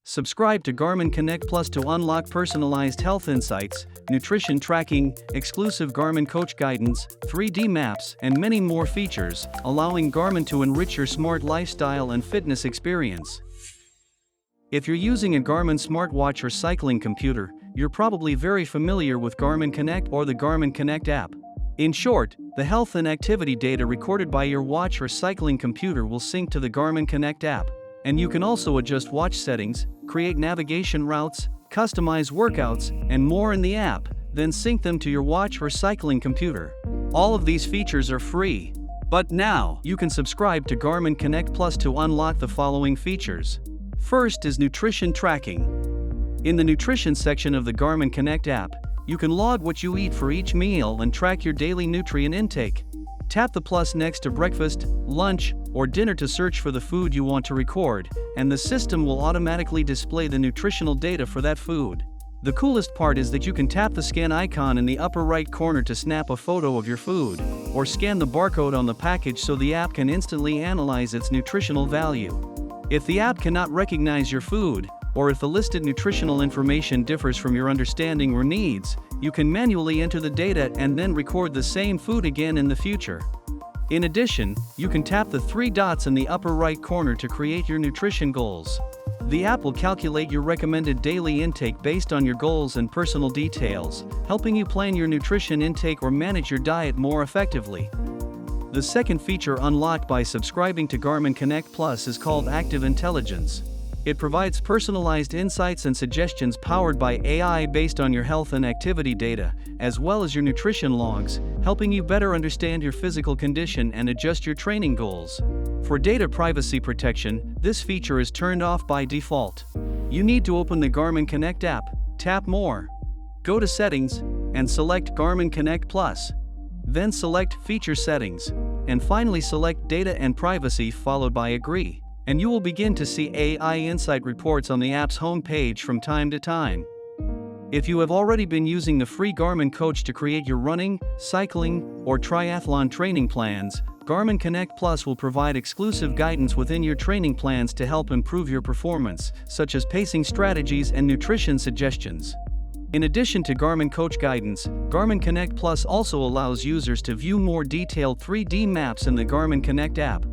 Subscribe to Garmin Connect Plus to unlock personalized health insights, nutrition tracking, exclusive Garmin coach guidance, 3D maps, and many more features, allowing Garmin to enrich your smart lifestyle and fitness experience. If you're using a Garmin smartwatch or cycling computer, you're probably very familiar with Garmin Connect or the Garmin Connect app. In short, the health and activity data recorded by your watch or cycling computer will sync to the Garmin Connect app. And you can also adjust watch settings, create navigation routes, customize workouts, and more in the app, then sync them to your watch or cycling computer. All of these features are free. But now, you can subscribe to Garmin Connect Plus to unlock the following features. First is nutrition tracking. In the nutrition section of the Garmin Connect app, you can log what you eat for each meal and track your daily nutrient intake. Tap the plus next to breakfast, lunch, or dinner to search for the food you want to record, and the system will automatically display the nutritional data for that food. The coolest part is that you can tap the scan icon in the upper right corner to snap a photo of your food, or scan the barcode on the package so the app can instantly analyze its nutritional value. If the app cannot recognize your food, or if the listed nutritional information differs from your understanding or needs, you can manually enter the data and then record the same food again in the future. In addition, you can tap the 3 dots in the upper right corner to create your nutrition goals. The app will calculate your recommended daily intake based on your goals and personal details, helping you plan your nutrition intake or manage your diet more effectively. The second feature unlocked by subscribing to Garmin Connect Plus is called Active Intelligence. It provides personalized insights and suggestions powered by AI based on your health and activity data, as well as your nutrition logs, helping you better understand your physical condition and adjust your training goals. For data privacy protection, this feature is turned off by default. You need to open the Garmin Connect app, tap More, go to Settings, and select Garmin Connect Plus. Then select Feature Settings, and finally select Data and Privacy followed by Agree. And you will begin to see AI Insight reports on the app's home page from time to time. If you have already been using the free Garmin Coach to create your running, cycling, or triathlon training plans, Garmin Connect Plus will provide exclusive guidance within your training plans to help improve your performance, such as pacing strategies and nutrition suggestions. In addition to Garmin Coach guidance, Garmin Connect Plus also allows users to view more detailed 3D maps in the Garmin Connect app.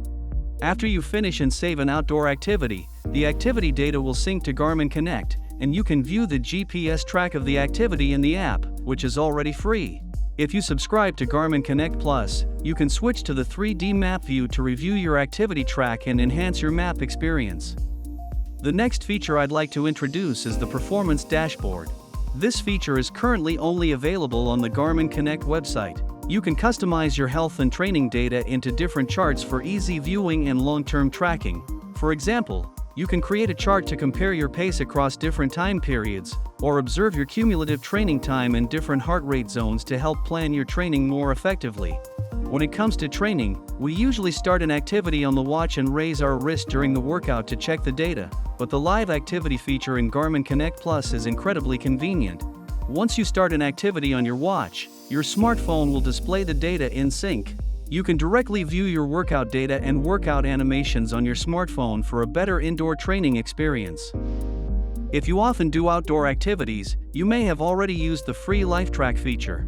After you finish and save an outdoor activity, the activity data will sync to Garmin Connect, and you can view the GPS track of the activity in the app, which is already free. If you subscribe to Garmin Connect Plus, you can switch to the 3D map view to review your activity track and enhance your map experience. The next feature I'd like to introduce is the Performance Dashboard. This feature is currently only available on the Garmin Connect website. You can customize your health and training data into different charts for easy viewing and long-term tracking. For example, you can create a chart to compare your pace across different time periods, or observe your cumulative training time in different heart rate zones to help plan your training more effectively. When it comes to training, we usually start an activity on the watch and raise our wrist during the workout to check the data, but the live activity feature in Garmin Connect Plus is incredibly convenient. Once you start an activity on your watch, your smartphone will display the data in sync. You can directly view your workout data and workout animations on your smartphone for a better indoor training experience. If you often do outdoor activities, you may have already used the free LiveTrack feature.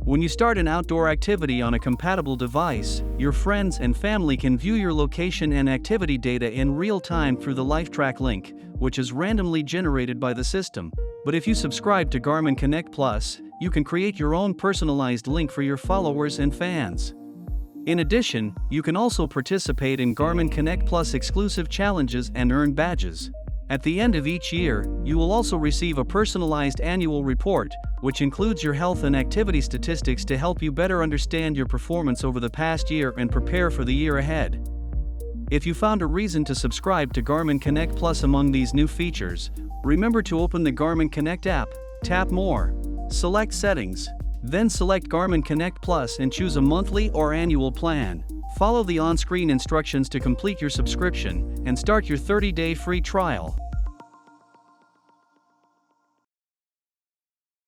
When you start an outdoor activity on a compatible device, your friends and family can view your location and activity data in real time through the LiveTrack link, which is randomly generated by the system. But if you subscribe to Garmin Connect Plus, you can create your own personalized link for your followers and fans. In addition, you can also participate in Garmin Connect Plus exclusive challenges and earn badges. At the end of each year, you will also receive a personalized annual report, which includes your health and activity statistics to help you better understand your performance over the past year and prepare for the year ahead. If you found a reason to subscribe to Garmin Connect Plus among these new features, remember to open the Garmin Connect app, tap More, select Settings, then select Garmin Connect Plus and choose a monthly or annual plan. Follow the on-screen instructions to complete your subscription and start your 30-day free trial.